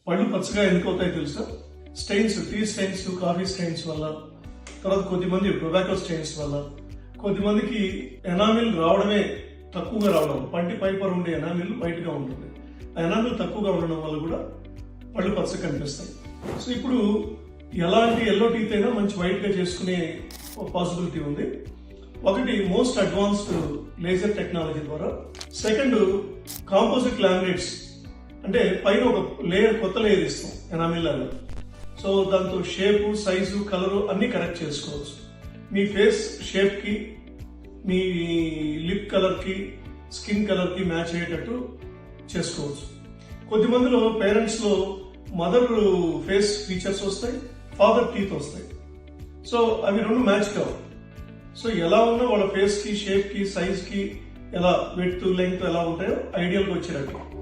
పళ్ళు పచ్చగా ఎందుకు అవుతాయి తెలుసా? Stains, tea stains, coffee stains వల్ల, తర్వాత కొద్దిమంది టొబాకో స్టెయిన్స్ వల్ల, కొద్దిమందికి ఎనామిల్ రావడమే తక్కువగా రావడం, పంటి పై పొర ఉండే ఎనామిల్ వైట్ గా ఉంటుంది. ఆ ఎనామిల్ తక్కువగా ఉండడం వల్ల కూడా పళ్ళు పచ్చగా కనిపిస్తాయి. సో ఇప్పుడు ఎలాంటి ఎల్లో టీత్ అయినా మంచి వైట్ గా చేసుకునే పాసిబిలిటీ ఉంది. ఒకటి మోస్ట్ అడ్వాన్స్డ్ లేజర్ టెక్నాలజీ ద్వారా. సెకండ్ కాంపోజిట్ లామినేట్స్, అంటే పైన ఒక లేయర్, కొత్త లేయర్ ఇస్తాం ఎనామిల్ లాగా. సో దాంతో షేపు, సైజు, కలరు అన్ని కరెక్ట్ చేసుకోవచ్చు. మీ ఫేస్ షేప్ కి, మీ లిప్ కలర్ కి, స్కిన్ కలర్ కి మ్యాచ్ అయ్యేటట్టు చేసుకోవచ్చు. కొద్దిమందిలో పేరెంట్స్ లో మదర్ ఫేస్ ఫీచర్స్ వస్తాయి, ఫాదర్ టీత్ వస్తాయి. సో అవి రెండు మ్యాచ్ కావు. సో ఎలా ఉన్నా వాళ్ళ ఫేస్ కి, షేప్ కి, సైజ్ కి ఎలా, విడ్త్, లెంగ్త్ ఎలా ఉంటాయో ఐడియల్ గా వచ్చేటట్టు